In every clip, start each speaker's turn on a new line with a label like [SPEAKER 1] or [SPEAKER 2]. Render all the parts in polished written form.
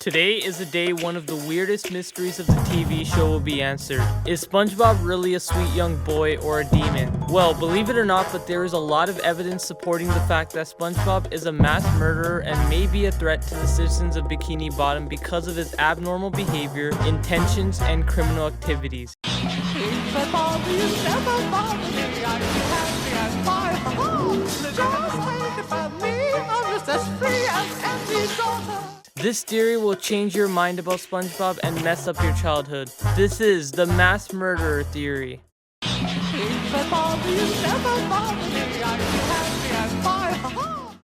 [SPEAKER 1] Today is the day one of the weirdest mysteries of the TV show will be answered. Is SpongeBob really a sweet young boy or a demon? Well, believe it or not, but there is a lot of evidence supporting the fact that SpongeBob is a mass murderer and may be a threat to the citizens of Bikini Bottom because of his abnormal behavior, intentions, and criminal activities. This theory will change your mind about SpongeBob and mess up your childhood. This is the mass murderer theory.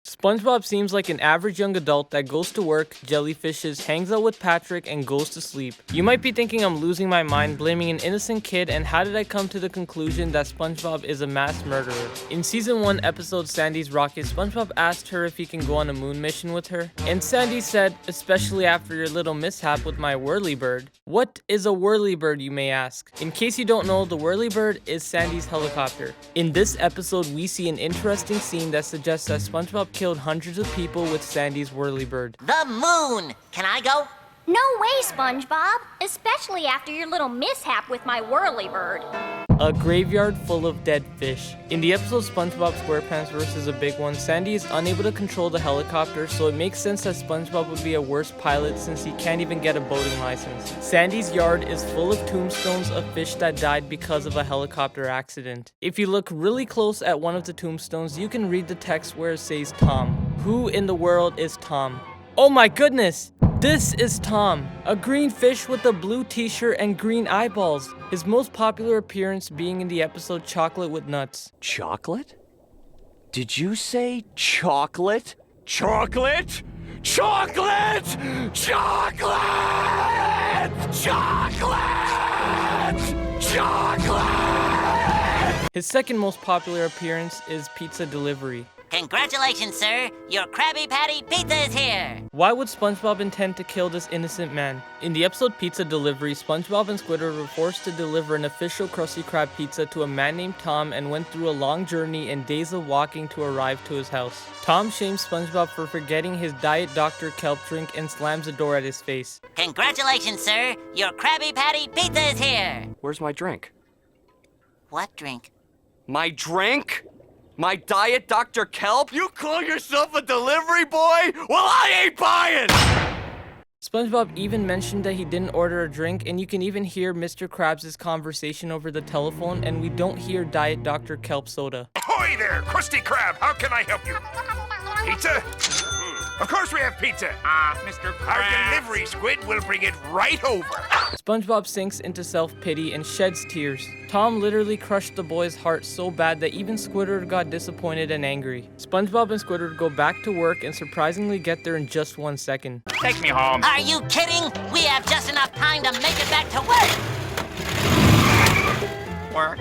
[SPEAKER 1] SpongeBob seems like an average young adult that goes to work, jellyfishes, hangs out with Patrick, and goes to sleep. You might be thinking I'm losing my mind blaming an innocent kid, and how did I come to the conclusion that SpongeBob is a mass murderer? In season 1 episode Sandy's Rocket, SpongeBob asked her if he can go on a moon mission with her, and Sandy said, especially after your little mishap with my Whirly-Bird. What is a Whirly-Bird, you may ask? In case you don't know, the Whirly-Bird is Sandy's helicopter. In this episode, we see an interesting scene that suggests that SpongeBob killed hundreds of people with Sandy's Whirly-Bird.
[SPEAKER 2] The moon! Can I go?
[SPEAKER 3] No way, SpongeBob! Especially after your little mishap with my Whirly-Bird.
[SPEAKER 1] A graveyard full of dead fish. In the episode Spongebob Squarepants versus a Big One, Sandy is unable to control the helicopter, so it makes sense that SpongeBob would be a worse pilot since he can't even get a boating license. Sandy's yard is full of tombstones of fish that died because of a helicopter accident. If you look really close at one of the tombstones, you can read the text where it says Tom. Who in the world is Tom? Oh my goodness! This is Tom, a green fish with a blue t-shirt and green eyeballs. His most popular appearance being in the episode Chocolate with Nuts.
[SPEAKER 4] Chocolate? Did you say chocolate? Chocolate? Chocolate! Chocolate! Chocolate! Chocolate!
[SPEAKER 1] His second most popular appearance is Pizza Delivery.
[SPEAKER 2] Congratulations, sir. Your Krabby Patty pizza is here.
[SPEAKER 1] Why would SpongeBob intend to kill this innocent man? In the episode Pizza Delivery, SpongeBob and Squidward were forced to deliver an official Krusty Krab pizza to a man named Tom and went through a long journey and days of walking to arrive to his house. Tom shames SpongeBob for forgetting his Diet Dr. Kelp drink and slams the door at his face.
[SPEAKER 2] Congratulations, sir. Your Krabby Patty pizza is here.
[SPEAKER 4] Where's my drink?
[SPEAKER 2] What drink?
[SPEAKER 4] My drink? My Diet Dr. Kelp? You call yourself a delivery boy? Well, I ain't buying!
[SPEAKER 1] SpongeBob even mentioned that he didn't order a drink, and you can even hear Mr. Krabs' conversation over the telephone, and we don't hear Diet Dr. Kelp soda.
[SPEAKER 5] Ahoy there, Krusty Krab! How can I help you? Pizza? Of course we have pizza!
[SPEAKER 6] Mr. Krabs.
[SPEAKER 5] Our delivery squid will bring it right over.
[SPEAKER 1] SpongeBob sinks into self-pity and sheds tears. Tom literally crushed the boy's heart so bad that even Squidward got disappointed and angry. SpongeBob and Squidward go back to work and surprisingly get there in just 1 second.
[SPEAKER 6] Take me home.
[SPEAKER 2] Are you kidding? We have just enough time to make it back to work.
[SPEAKER 6] Work.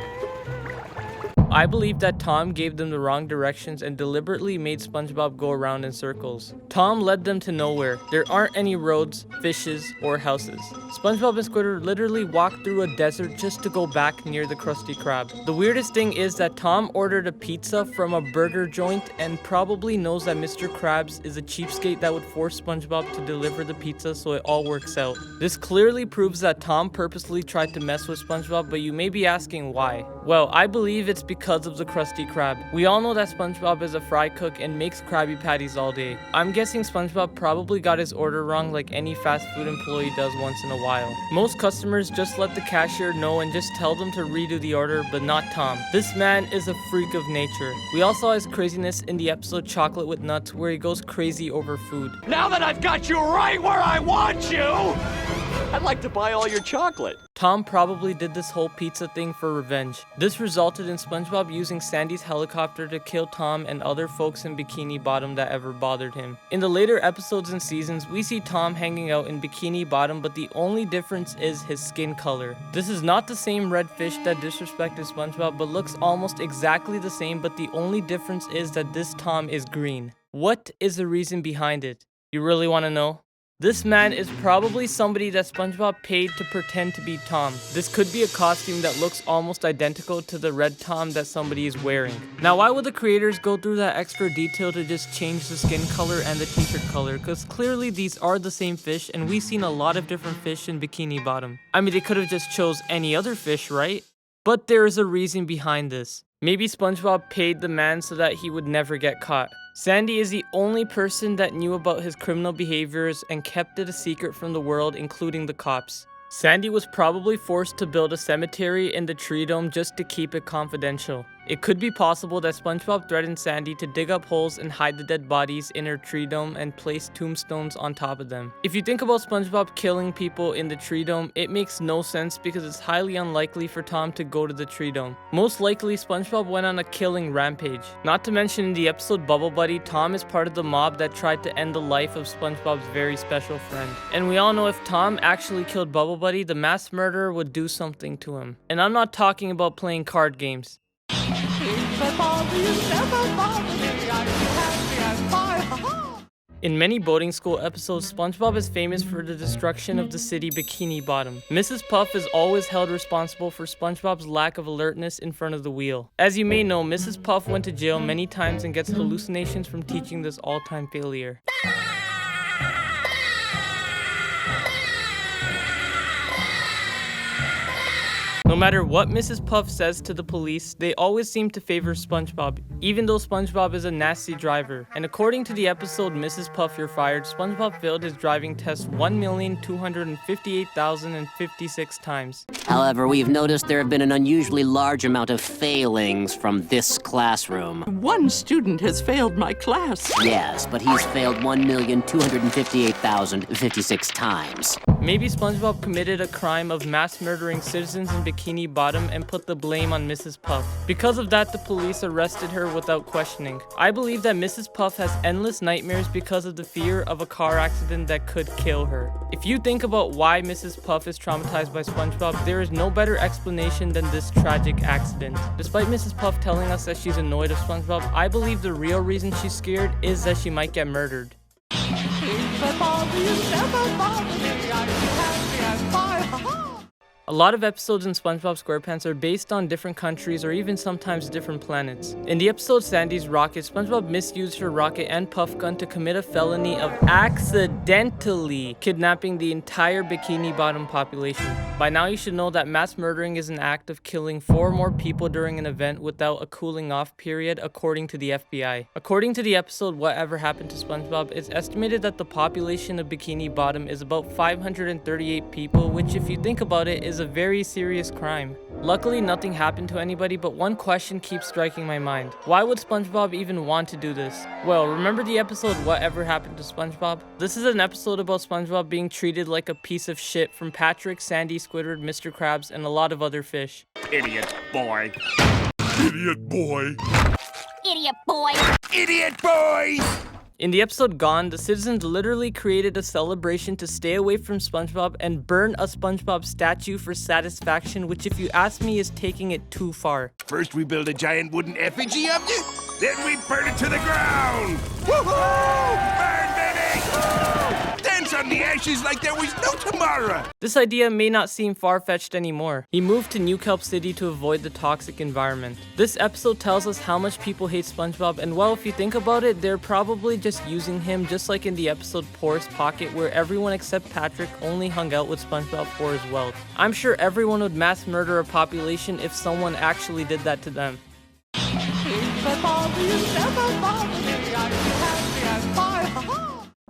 [SPEAKER 1] I believe that Tom gave them the wrong directions and deliberately made SpongeBob go around in circles. Tom led them to nowhere. There aren't any roads, fishes, or houses. SpongeBob and Squidward literally walked through a desert just to go back near the Krusty Krab. The weirdest thing is that Tom ordered a pizza from a burger joint and probably knows that Mr. Krabs is a cheapskate that would force SpongeBob to deliver the pizza, so it all works out. This clearly proves that Tom purposely tried to mess with SpongeBob, but you may be asking why. Well, I believe it's because of the Krusty Krab. We all know that SpongeBob is a fry cook and makes Krabby Patties all day. I'm guessing SpongeBob probably got his order wrong like any fast food employee does once in a while. Most customers just let the cashier know and just tell them to redo the order, but not Tom. This man is a freak of nature. We all saw his craziness in the episode Chocolate with Nuts, where he goes crazy over food.
[SPEAKER 4] Now that I've got you right where I want you, I'd like to buy all your chocolate.
[SPEAKER 1] Tom probably did this whole pizza thing for revenge. This resulted in SpongeBob using Sandy's helicopter to kill Tom and other folks in Bikini Bottom that ever bothered him. In the later episodes and seasons, we see Tom hanging out in Bikini Bottom, but the only difference is his skin color. This is not the same red fish that disrespected SpongeBob, but looks almost exactly the same, but the only difference is that this Tom is green. What is the reason behind it? You really want to know? This man is probably somebody that SpongeBob paid to pretend to be Tom. This could be a costume that looks almost identical to the red Tom that somebody is wearing. Now, why would the creators go through that extra detail to just change the skin color and the t-shirt color? Because clearly these are the same fish, and we've seen a lot of different fish in Bikini Bottom. I mean, they could have just chose any other fish, right? But there is a reason behind this. Maybe SpongeBob paid the man so that he would never get caught. Sandy is the only person that knew about his criminal behaviors and kept it a secret from the world, including the cops. Sandy was probably forced to build a cemetery in the tree dome just to keep it confidential. It could be possible that SpongeBob threatened Sandy to dig up holes and hide the dead bodies in her tree dome and place tombstones on top of them. If you think about SpongeBob killing people in the tree dome, it makes no sense because it's highly unlikely for Tom to go to the tree dome. Most likely, SpongeBob went on a killing rampage. Not to mention in the episode Bubble Buddy, Tom is part of the mob that tried to end the life of SpongeBob's very special friend. And we all know if Tom actually killed Bubble Buddy, the mass murderer would do something to him. And I'm not talking about playing card games. In many boating school episodes, SpongeBob is famous for the destruction of the city Bikini Bottom. Mrs. Puff is always held responsible for SpongeBob's lack of alertness in front of the wheel. As you may know, Mrs. Puff went to jail many times and gets hallucinations from teaching this all-time failure. No matter what Mrs. Puff says to the police, they always seem to favor SpongeBob, even though SpongeBob is a nasty driver. And according to the episode Mrs. Puff, You're Fired, SpongeBob failed his driving test 1,258,056 times.
[SPEAKER 2] However, we've noticed there have been an unusually large amount of failings from this classroom.
[SPEAKER 6] One student has failed my class.
[SPEAKER 2] Yes, but he's failed 1,258,056 times.
[SPEAKER 1] Maybe SpongeBob committed a crime of mass murdering citizens in Bikini Bottom and put the blame on Mrs. Puff. Because of that, the police arrested her without questioning. I believe that Mrs. Puff has endless nightmares because of the fear of a car accident that could kill her. If you think about why Mrs. Puff is traumatized by SpongeBob, there is no better explanation than this tragic accident. Despite Mrs. Puff telling us that she's annoyed of SpongeBob, I believe the real reason she's scared is that she might get murdered. A lot of episodes in Spongebob Squarepants are based on different countries or even sometimes different planets. In the episode Sandy's Rocket, SpongeBob misused her rocket and puff gun to commit a felony of accidentally kidnapping the entire Bikini Bottom population. By now you should know that mass murdering is an act of killing 4 more people during an event without a cooling off period, according to the FBI. According to the episode Whatever Happened to SpongeBob, it's estimated that the population of Bikini Bottom is about 538 people, which if you think about it is a very serious crime. Luckily, nothing happened to anybody, but one question keeps striking my mind. Why would SpongeBob even want to do this? Well, remember the episode Whatever Happened to SpongeBob? This is an episode about SpongeBob being treated like a piece of shit from Patrick, Sandy, Squidward, Mr. Krabs, and a lot of other fish.
[SPEAKER 5] Idiot boy. Idiot boy.
[SPEAKER 3] Idiot boy.
[SPEAKER 5] Idiot boy!
[SPEAKER 1] In the episode Gone, the citizens literally created a celebration to stay away from SpongeBob and burn a SpongeBob statue for satisfaction, which if you ask me is taking it too far.
[SPEAKER 5] First we build a giant wooden effigy of you, then we burn it to the ground! Woohoo! Burn, baby! Woo! Dance on the ashes like there was no tomorrow!
[SPEAKER 1] This idea may not seem far-fetched anymore. He moved to New Kelp City to avoid the toxic environment. This episode tells us how much people hate SpongeBob, and well, if you think about it, they're probably just using him, just like in the episode Porous Pocket, where everyone except Patrick only hung out with SpongeBob for his wealth. I'm sure everyone would mass murder a population if someone actually did that to them.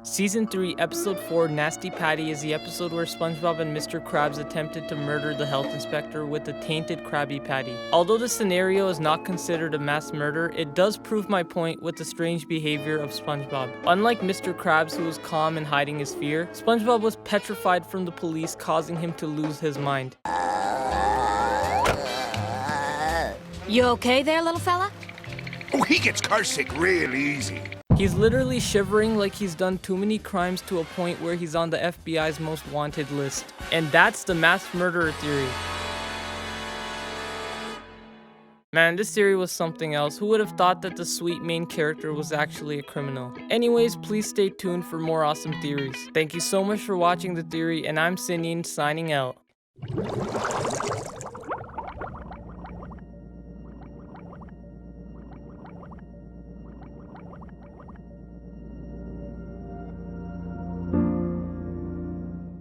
[SPEAKER 1] Season 3, Episode 4, Nasty Patty is the episode where SpongeBob and Mr. Krabs attempted to murder the health inspector with a tainted Krabby Patty. Although this scenario is not considered a mass murder, it does prove my point with the strange behavior of SpongeBob. Unlike Mr. Krabs, who was calm and hiding his fear, SpongeBob was petrified from the police, causing him to lose his mind.
[SPEAKER 7] You okay there, little fella?
[SPEAKER 5] Oh, he gets carsick real easy.
[SPEAKER 1] He's literally shivering like he's done too many crimes to a point where he's on the FBI's most wanted list. And that's the mass murderer theory. Man, this theory was something else. Who would have thought that the sweet main character was actually a criminal? Anyways, please stay tuned for more awesome theories. Thank you so much for watching the theory, and I'm Sinian signing out.